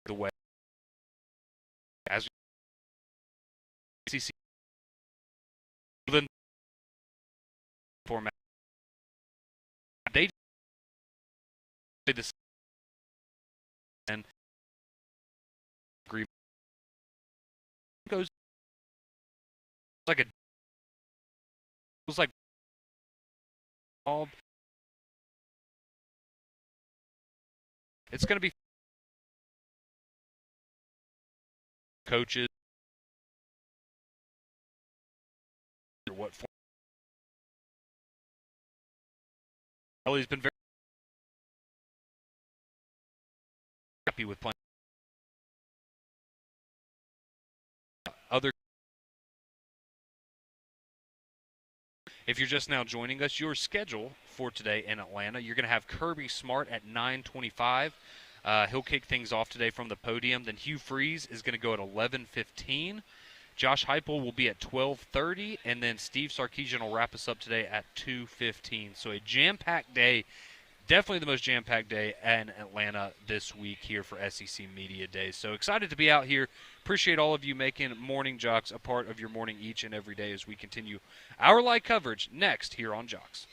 the way as ACC format. They did this and agreement goes like a was like all. It's going to be coaches or what. Ellie's been very happy with playing other. If you're just now joining us, your schedule for today in Atlanta, you're going to have Kirby Smart at 9:25. He'll kick things off today from the podium. Then Hugh Freeze is going to go at 11:15. Josh Heupel will be at 12:30, and then Steve Sarkisian will wrap us up today at 2:15. So a jam-packed day. Definitely the most jam-packed day in Atlanta this week here for SEC Media Days. So excited to be out here. Appreciate all of you making Morning Jox a part of your morning each and every day as we continue our live coverage next here on Jox.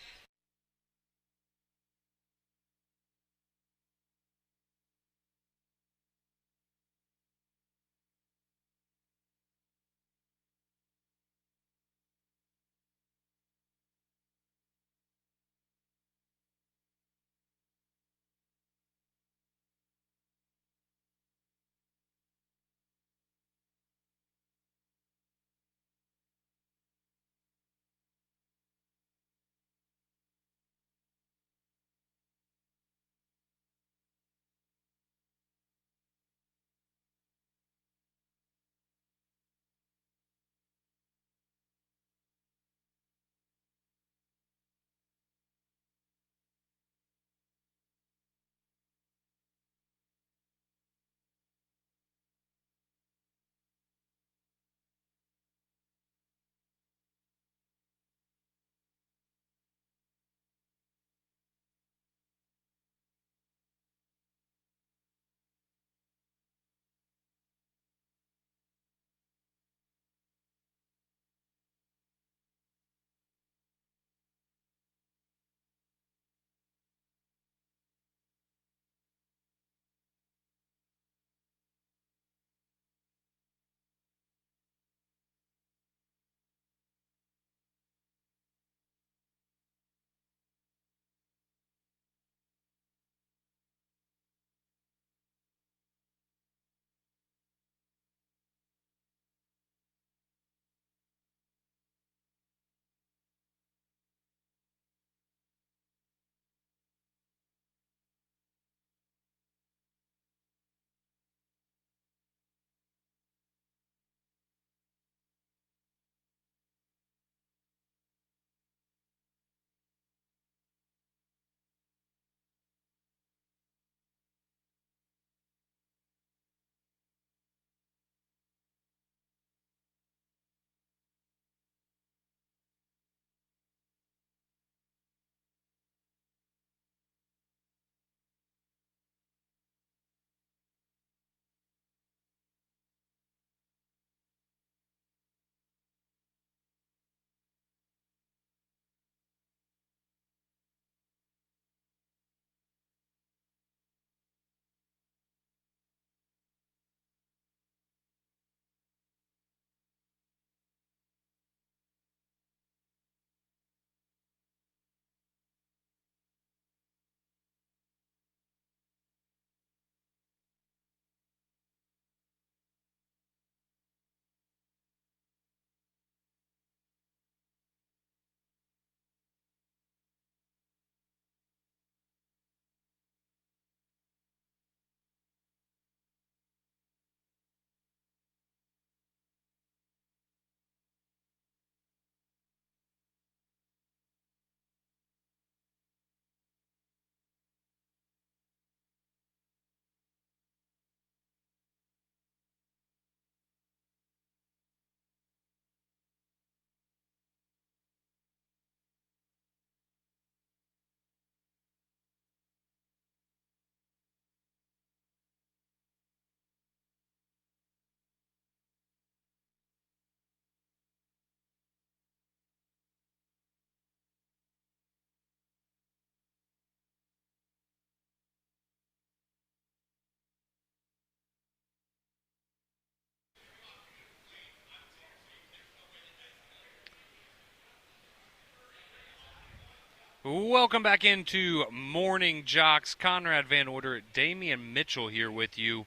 Welcome back into Morning Jocks. Conrad Van Order, Damian Mitchell here with you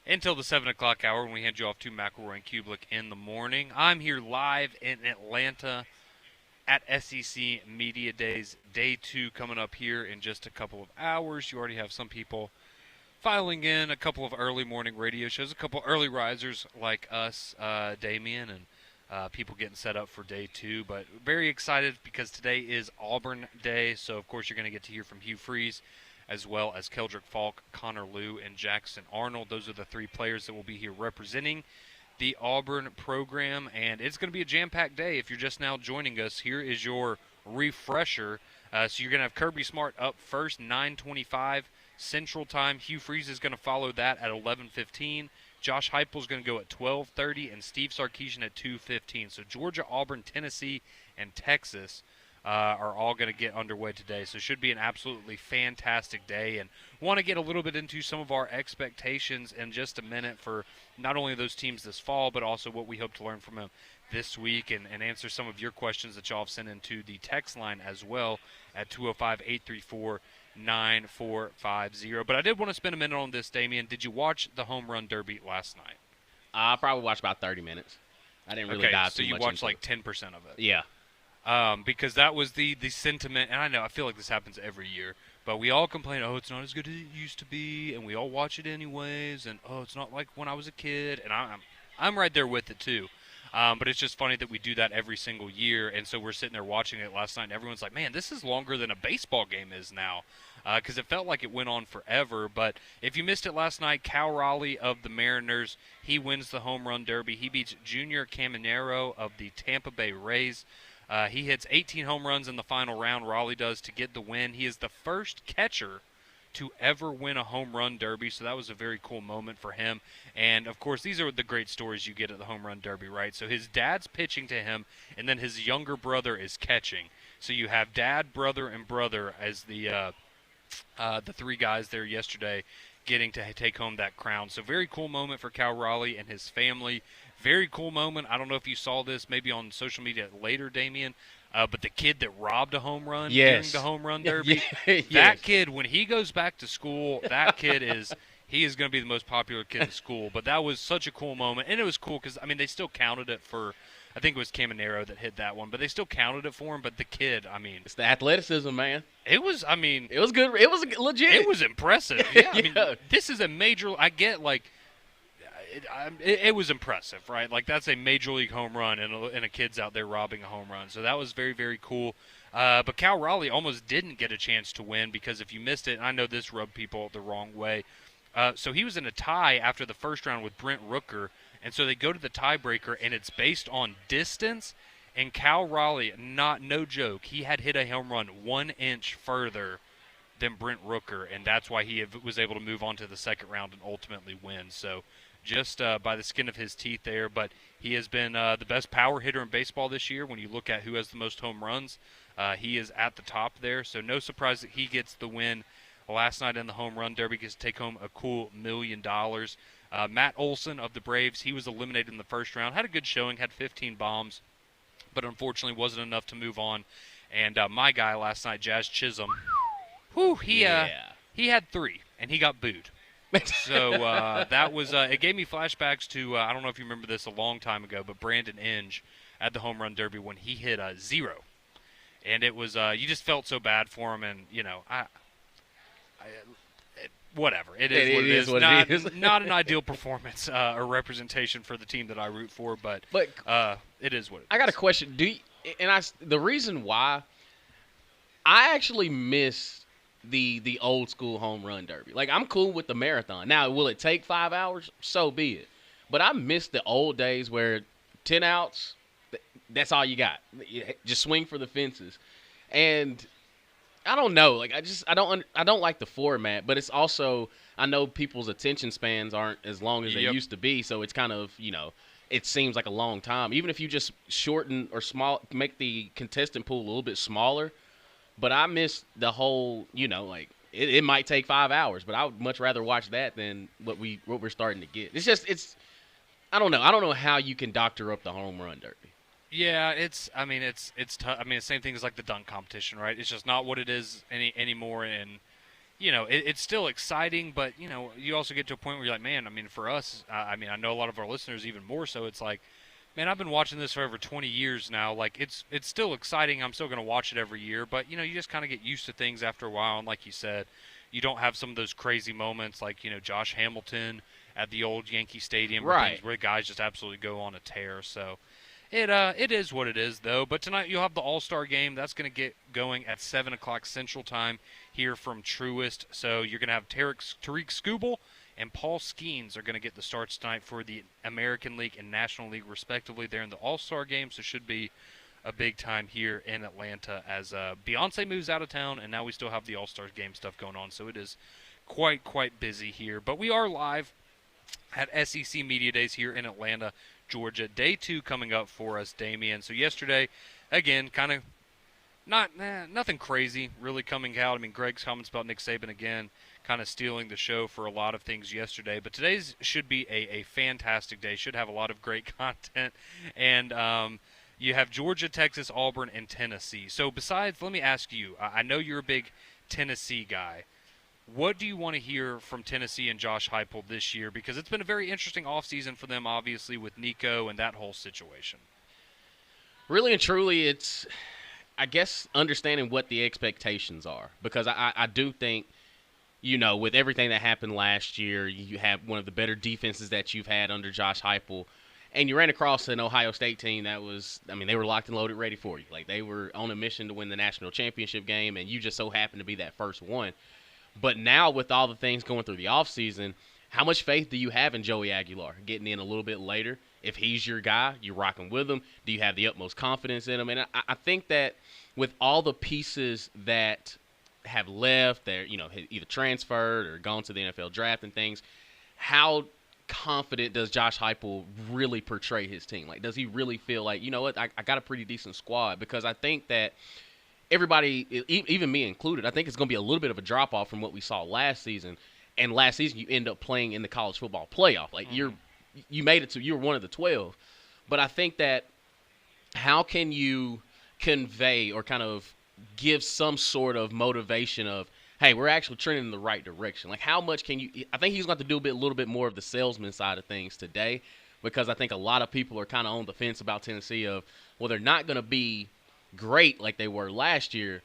until the 7 o'clock hour when we hand you off to McElroy and Kublik in the morning. I'm here live in Atlanta at SEC Media Days. Day 2 coming up here in just a couple of hours. You already have some people filing in, a couple of early morning radio shows, a couple early risers like us, Damian, and people getting set up for day 2, but very excited because today is Auburn Day, so of course you're going to get to hear from Hugh Freeze as well as Keldrick Falk, Connor Liu, and Jackson Arnold. Those are the 3 players that will be here representing the Auburn program, and it's going to be a jam-packed day. If you're just now joining us, here is your refresher. So you're going to have Kirby Smart up first, 9:25 Central Time. Hugh Freeze is going to follow that at 11:15. Josh Heupel is going to go at 12:30, and Steve Sarkisian at 2:15. So Georgia, Auburn, Tennessee, and Texas are all going to get underway today. So it should be an absolutely fantastic day. And want to get a little bit into some of our expectations in just a minute for not only those teams this fall, but also what we hope to learn from them this week and answer some of your questions that y'all have sent into the text line as well at 205-834-9450. But I did want to spend a minute on this, Damian. Did you watch the Home Run Derby last night? I probably watched about 30 minutes. I didn't really dive too much into it. So you watched like 10% of it. Yeah. Because that was the sentiment, and I feel like this happens every year, but we all complain, oh, it's not as good as it used to be, and we all watch it anyways, and oh, it's not like when I was a kid, and I'm right there with it too. But it's just funny that we do that every single year, and so we're sitting there watching it last night, and everyone's like, man, this is longer than a baseball game is now, because it felt like it went on forever. But if you missed it last night, Cal Raleigh of the Mariners, he wins the Home Run Derby. He beats Junior Caminero of the Tampa Bay Rays. He hits 18 home runs in the final round, Raleigh does, to get the win. He is the first catcher to ever win a home run derby, so that was a very cool moment for him. And, of course, these are the great stories you get at the home run derby, right? So his dad's pitching to him, and then his younger brother is catching. So you have dad, brother, and brother as the 3 guys there yesterday getting to take home that crown. So very cool moment for Cal Raleigh and his family. Very cool moment. I don't know if you saw this maybe on social media later, Damian, but the kid that robbed a home run during the home run derby, that kid, when he goes back to school, that kid he is going to be the most popular kid in school. But that was such a cool moment, and it was cool because, I mean, they still counted it for, I think it was Caminero that hit that one, but they still counted it for him. But the kid, I mean, it's the athleticism, man. It was, I mean, it was good. It was legit. It was impressive. Yeah, I mean, this is a major. I get like. It was impressive, right? Like, that's a major league home run, and a kid's out there robbing a home run. So that was very, very cool. But Cal Raleigh almost didn't get a chance to win because if you missed it, and I know this rubbed people the wrong way. So he was in a tie after the first round with Brent Rooker, and so they go to the tiebreaker, and it's based on distance. And Cal Raleigh, no joke, he had hit a home run 1 inch further than Brent Rooker, and that's why he was able to move on to the second round and ultimately win. So just by the skin of his teeth there, but he has been the best power hitter in baseball this year. When you look at who has the most home runs, he is at the top there, so no surprise that he gets the win last night in the home run derby, gets to take home a cool $1 million. Matt Olson of the Braves, he was eliminated in the first round, had a good showing, had 15 bombs, but unfortunately wasn't enough to move on. And my guy last night, Jazz Chisholm, he had 3, and he got booed. So that was it gave me flashbacks to I don't know if you remember this a long time ago, but Brandon Inge at the home run derby when he hit a 0, and it was you just felt so bad for him, and you know whatever it is what it is. Not an ideal performance or representation for the team that I root for, but it is what it is. I got a question. The reason why I actually miss the old school home run derby. Like, I'm cool with the marathon. Now, will it take 5 hours? So be it. But I miss the old days where 10 outs, that's all you got. Just swing for the fences. And I don't know. Like, I don't like the format, but it's also, I know people's attention spans aren't as long as they used to be, so it's kind of, it seems like a long time. Even if you just shorten or make the contestant pool a little bit smaller. But I miss the whole, it might take 5 hours, but I would much rather watch that than what we're starting to get. I don't know. I don't know how you can doctor up the home run derby. Yeah, it's tough. I mean, the same thing as like the dunk competition, right? It's just not what it is anymore, and it's still exciting, but you also get to a point where you're like, man, I mean, for us, I mean, I know a lot of our listeners even more so. It's like, man, I've been watching this for over 20 years now. Like, it's still exciting. I'm still going to watch it every year, but you just kind of get used to things after a while. And like you said, you don't have some of those crazy moments like Josh Hamilton at the old Yankee Stadium or Right. things where guys just absolutely go on a tear. So it is what it is though. But tonight you'll have the All Star game. That's going to get going at 7 o'clock Central Time here from Truist. So you're going to have Tariq Skubal and Paul Skeens are going to get the starts tonight for the American League and National League respectively. They're in the All Star game, so should be a big time here in Atlanta as Beyonce moves out of town, and now we still have the All Star game stuff going on. So it is quite busy here. But we are live at SEC Media Days here in Atlanta, Georgia. Day 2 coming up for us, Damian. So yesterday, again, kind of nothing crazy really coming out. I mean, Greg's comments about Nick Saban again, kind of stealing the show for a lot of things yesterday. But today's should be a fantastic day. Should have a lot of great content, and you have Georgia, Texas, Auburn, and Tennessee. So besides, let me ask you. I know you're a big Tennessee guy. What do you want to hear from Tennessee and Josh Heupel this year? Because it's been a very interesting offseason for them, obviously, with Nico and that whole situation. Really and truly, it's, I guess, understanding what the expectations are. Because I do think, with everything that happened last year, you have one of the better defenses that you've had under Josh Heupel. And you ran across an Ohio State team that was, I mean, they were locked and loaded, ready for you. Like, they were on a mission to win the national championship game, and you just so happened to be that first one. But now, with all the things going through the offseason, how much faith do you have in Joey Aguilar getting in a little bit later? If he's your guy, you're rocking with him. Do you have the utmost confidence in him? And I think that with all the pieces that have left, they're either transferred or gone to the NFL draft and things, how confident does Josh Heupel really portray his team? Like, does he really feel like, you know what, I got a pretty decent squad? Because I think that everybody, even me included, I think it's going to be a little bit of a drop off from what we saw last season. And last season, you end up playing in the college football playoff. Like you made it to, you were one of the 12. But I think that how can you convey or kind of give some sort of motivation of, hey, we're actually trending in the right direction? Like, how much can you? I think he's going to have to do a little bit more of the salesman side of things today, because I think a lot of people are kind of on the fence about Tennessee of, well, they're not going to be great like they were last year,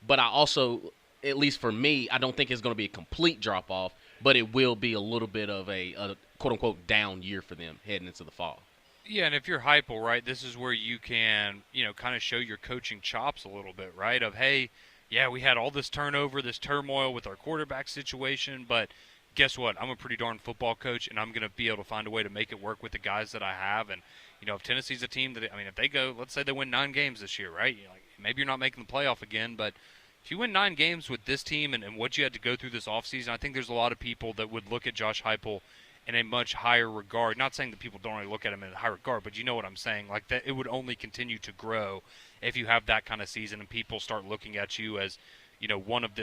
but I also, at least for me, I don't think it's going to be a complete drop off, but it will be a little bit of a quote unquote down year for them heading into the fall. Yeah, and if you're Heupel, right, this is where you can, kind of show your coaching chops a little bit, right? Of, hey, yeah, we had all this turnover, this turmoil with our quarterback situation, but guess what? I'm a pretty darn football coach, and I'm going to be able to find a way to make it work with the guys that I have. And, if Tennessee's a team that, I mean, if they go, let's say they win 9 games this year, right? Like, maybe you're not making the playoff again, but if you win 9 games with this team and what you had to go through this offseason, I think there's a lot of people that would look at Josh Heupel in a much higher regard. Not saying that people don't really look at him in a high regard, but you know what I'm saying. Like, that it would only continue to grow if you have that kind of season and people start looking at you as,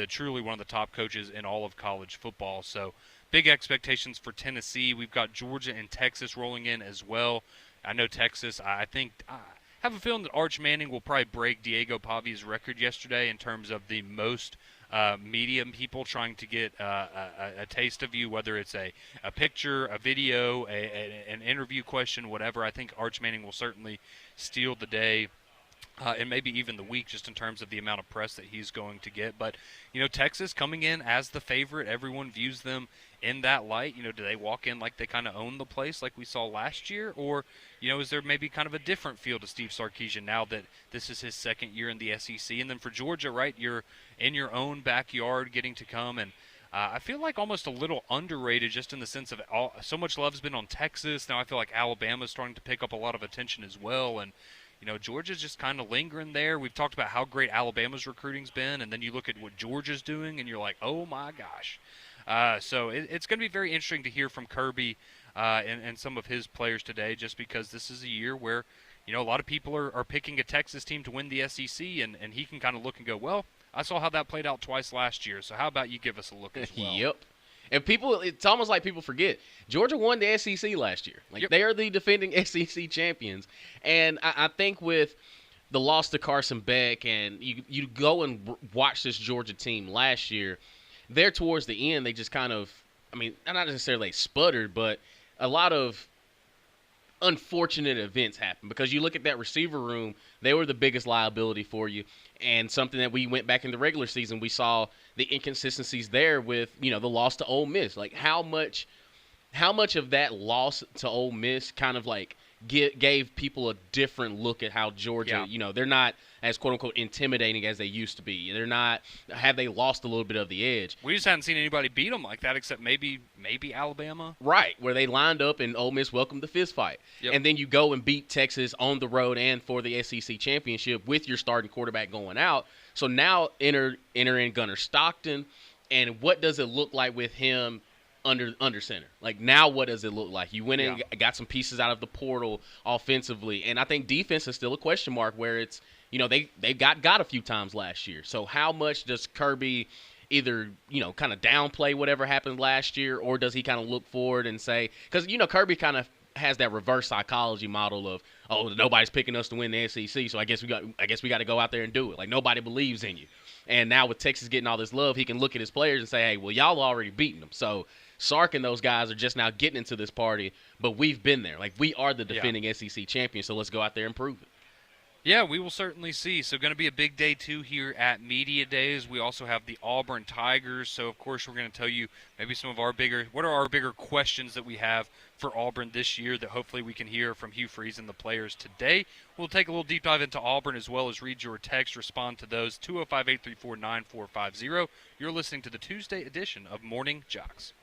truly one of the top coaches in all of college football. So big expectations for Tennessee. We've got Georgia and Texas rolling in as well. I know Texas, I think, I have a feeling that Arch Manning will probably break Diego Pavi's record yesterday in terms of the most medium people trying to get a taste of you, whether it's a picture, a video, an interview question, whatever. I think Arch Manning will certainly steal the day. And maybe even the week, just in terms of the amount of press that he's going to get. But, Texas coming in as the favorite, everyone views them in that light. Do they walk in like they kind of own the place like we saw last year? Or, is there maybe kind of a different feel to Steve Sarkisian now that this is his second year in the SEC? And then for Georgia, right, you're in your own backyard getting to come and I feel like almost a little underrated just in the sense of so much love has been on Texas. Now I feel like Alabama's starting to pick up a lot of attention as well. And, Georgia's just kind of lingering there. We've talked about how great Alabama's recruiting's been, and then you look at what Georgia's doing, and you're like, oh, my gosh. So it's going to be very interesting to hear from Kirby and some of his players today, just because this is a year where, a lot of people are picking a Texas team to win the SEC, and he can kind of look and go, well, I saw how that played out twice last year, so how about you give us a look as well? Yep. And people, it's almost like people forget Georgia won the SEC last year. Like Yep. they are the defending SEC champions, and I think with the loss to Carson Beck, and you go and watch this Georgia team last year, there towards the end they just kind of, I mean, not necessarily sputtered, but a lot of unfortunate events happen because you look at that receiver room, they were the biggest liability for you, and something that we went back in the regular season, we saw the inconsistencies there with the loss to Ole Miss. Like how much of that loss to Ole Miss kind of like gave people a different look at how Georgia, Yeah. they're not as quote unquote intimidating as they used to be. They're not, have they lost a little bit of the edge? We just hadn't seen anybody beat them like that except maybe Alabama. Right, where they lined up and Ole Miss welcomed the fist fight. Yep. And then you go and beat Texas on the road and for the SEC championship with your starting quarterback going out. So now enter in Gunnar Stockton, and what does it look like with him under center? Like now what does it look like? You went in and got some pieces out of the portal offensively, and I think defense is still a question mark where it's they got a few times last year. So how much does Kirby either kind of downplay whatever happened last year, or does he kind of look forward and say, because Kirby kind of has that reverse psychology model of, oh, nobody's picking us to win the SEC, so I guess we got to go out there and do it. Like nobody believes in you. And now with Texas getting all this love, he can look at his players and say, hey, well, y'all already beaten them. So Sark and those guys are just now getting into this party, but we've been there. Like we are the defending SEC champions, so let's go out there and prove it. Yeah, we will certainly see. So going to be a big day, too, here at Media Days. We also have the Auburn Tigers. So, of course, we're going to tell you maybe some of what are our bigger questions that we have for Auburn this year that hopefully we can hear from Hugh Freeze and the players today. We'll take a little deep dive into Auburn as well as read your text, respond to those, 205-834-9450. You're listening to the Tuesday edition of Morning Jox.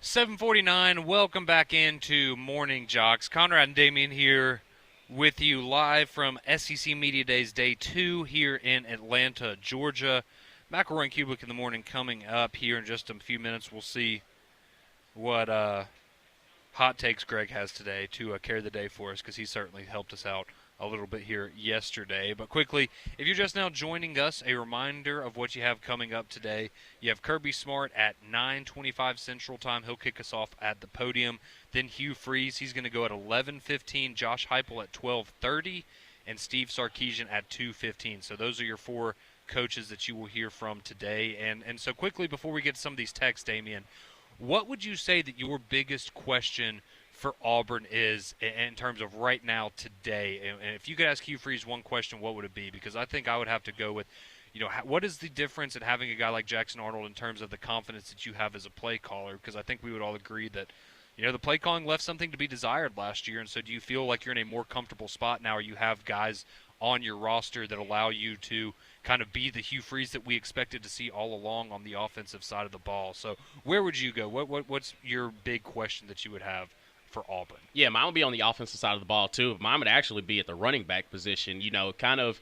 7:49. Welcome back into Morning Jocks. Conrad and Damien here with you live from SEC Media Days Day 2 here in Atlanta, Georgia. McElroy and Kubik in the morning coming up here in just a few minutes. We'll see what hot takes Greg has today to carry the day for us, because he certainly helped us out a little bit here yesterday. But quickly, if you're just now joining us, a reminder of what you have coming up today. You have Kirby Smart at 9:25 Central Time. He'll kick us off at the podium. Then Hugh Freeze, he's going to go at 11:15. Josh Heupel at 12:30, and Steve Sarkisian at 2:15. So those are your four coaches that you will hear from today. And so quickly, before we get to some of these texts, Damien, what would you say that your biggest question for Auburn is in terms of right now today? And if you could ask Hugh Freeze one question, what would it be? Because I think I would have to go with, what is the difference in having a guy like Jackson Arnold in terms of the confidence that you have as a play caller? Because I think we would all agree that, the play calling left something to be desired last year. And so do you feel like you're in a more comfortable spot now, or you have guys on your roster that allow you to kind of be the Hugh Freeze that we expected to see all along on the offensive side of the ball? So where would you go? What's your big question that you would have for Auburn? Yeah, mine would be on the offensive side of the ball too. Mine would actually be at the running back position. Kind of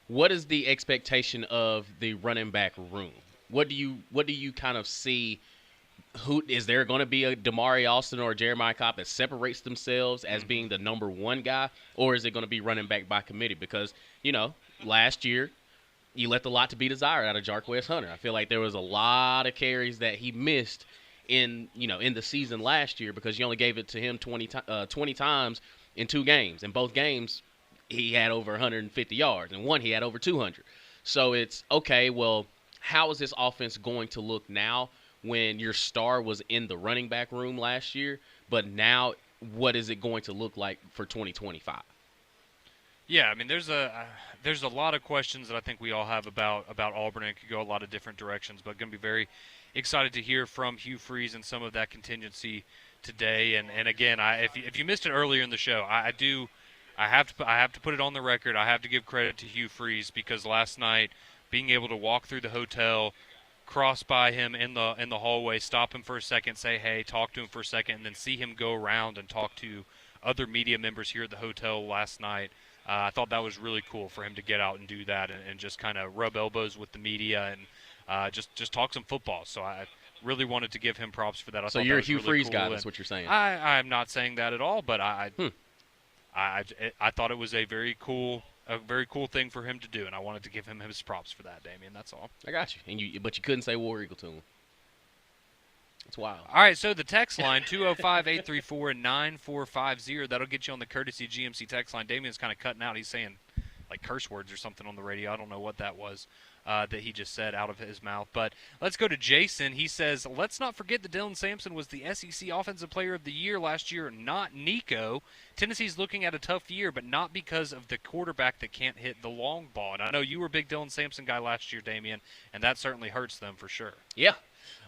what is the expectation of the running back room? What do you kind of see? Who is there going to be a Damari Alston or a Jeremiah Cobb that separates themselves as being the number one guy, or is it going to be running back by committee? Because last year you left a lot to be desired out of Jarquez Hunter. I feel like there was a lot of carries that he missed in the season last year because you only gave it to him 20 times in two games. In both games, he had over 150 yards, and one he had over 200. So it's okay. Well, how is this offense going to look now when your star was in the running back room last year? But now, what is it going to look like for 2025? Yeah, I mean, there's a lot of questions that I think we all have about Auburn, and it could go a lot of different directions. But going to be very excited to hear from Hugh Freeze and some of that contingency today. And again, if you missed it earlier in the show, I have to put it on the record. I have to give credit to Hugh Freeze, because last night, being able to walk through the hotel, cross by him in the hallway, stop him for a second, say hey, talk to him for a second, and then see him go around and talk to other media members here at the hotel last night. I thought that was really cool for him to get out and do that and just kind of rub elbows with the media and just talk some football. So I really wanted to give him props for that. So you're a Hugh Freeze guy, that's what you're saying. I'm not saying that at all, but I thought it was a very cool thing for him to do, and I wanted to give him his props for that, Damien. That's all. I got you. But you couldn't say War Eagle to him. It's wild. All right, so the text line, 205-834-9450. That'll get you on the courtesy GMC text line. Damien's kind of cutting out. He's saying, like, curse words or something on the radio. I don't know what that was that he just said out of his mouth. But let's go to Jason. He says, let's not forget that Dylan Sampson was the SEC Offensive Player of the Year last year, not Nico. Tennessee's looking at a tough year, but not because of the quarterback that can't hit the long ball. And I know you were a big Dylan Sampson guy last year, Damien, and that certainly hurts them for sure. Yeah.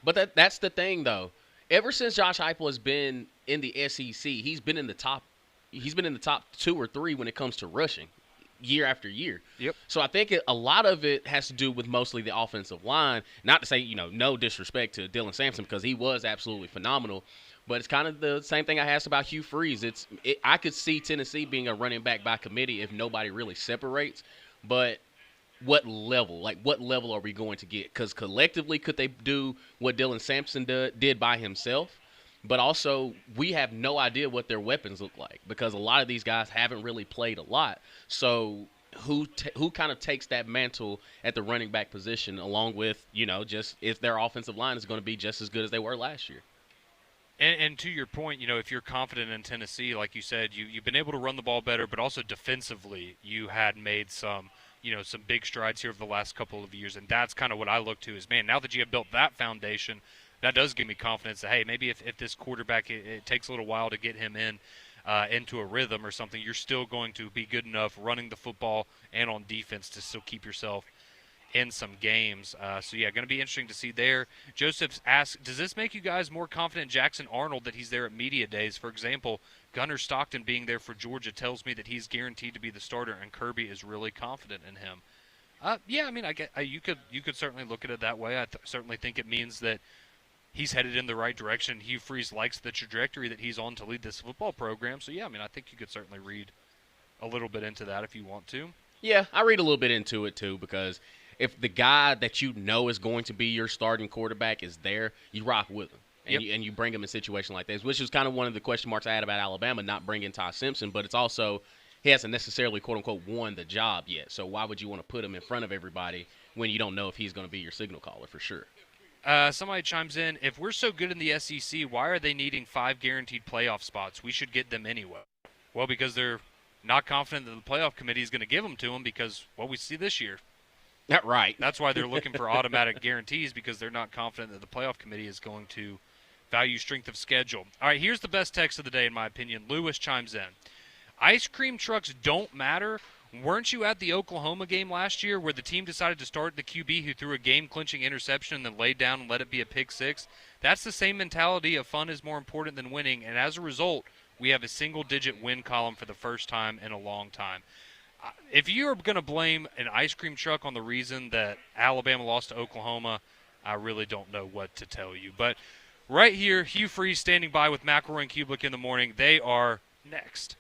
But that's the thing, though. Ever since Josh Heupel has been in the SEC, he's been in the top 2 or 3 when it comes to rushing, year after year. Yep. So I think a lot of it has to do with mostly the offensive line. Not to say no disrespect to Dylan Sampson, because he was absolutely phenomenal. But it's kind of the same thing I asked about Hugh Freeze. I could see Tennessee being a running back by committee if nobody really separates. But what level are we going to get? Because collectively, could they do what Dylan Sampson did by himself? But also, we have no idea what their weapons look like, because a lot of these guys haven't really played a lot. So who kind of takes that mantle at the running back position, along with, just if their offensive line is going to be just as good as they were last year? And to your point, if you're confident in Tennessee, like you said, you've been able to run the ball better, but also defensively, you had made some big strides here over the last couple of years. And that's kind of what I look to is, man, now that you have built that foundation, that does give me confidence that, hey, maybe if this quarterback, it takes a little while to get him into a rhythm or something, you're still going to be good enough running the football and on defense to still keep yourself in some games. So, yeah, going to be interesting to see there. Joseph asks, does this make you guys more confident in Jackson Arnold that he's there at media days? For example, Gunnar Stockton being there for Georgia tells me that he's guaranteed to be the starter, and Kirby is really confident in him. Yeah, I mean, you could certainly look at it that way. I certainly think it means that he's headed in the right direction. Hugh Freeze likes the trajectory that he's on to lead this football program. So, yeah, I mean, I think you could certainly read a little bit into that if you want to. Yeah, I read a little bit into it too because if the guy that you know is going to be your starting quarterback is there, you rock with him. And, Yep. you bring him in a situation like this, which is kind of one of the question marks I had about Alabama not bringing Ty Simpson, but it's also he hasn't necessarily, quote-unquote, won the job yet. So why would you want to put him in front of everybody when you don't know if he's going to be your signal caller for sure? Somebody chimes in, if we're so good in the SEC, why are they needing 5 guaranteed playoff spots? We should get them anyway. Well, because they're not confident that the playoff committee is going to give them to them because what we see this year. Not right. That's why they're looking for automatic guarantees because they're not confident that the playoff committee is going to value strength of schedule. All right, here's the best text of the day, in my opinion. Lewis chimes in. Ice cream trucks don't matter. Weren't you at the Oklahoma game last year where the team decided to start the QB who threw a game-clinching interception and then laid down and let it be a pick six? That's the same mentality of fun is more important than winning, and as a result, we have a single-digit win column for the first time in a long time. If you're going to blame an ice cream truck on the reason that Alabama lost to Oklahoma, I really don't know what to tell you. But right here, Hugh Freeze standing by with McElroy and Kublik in the morning. They are next.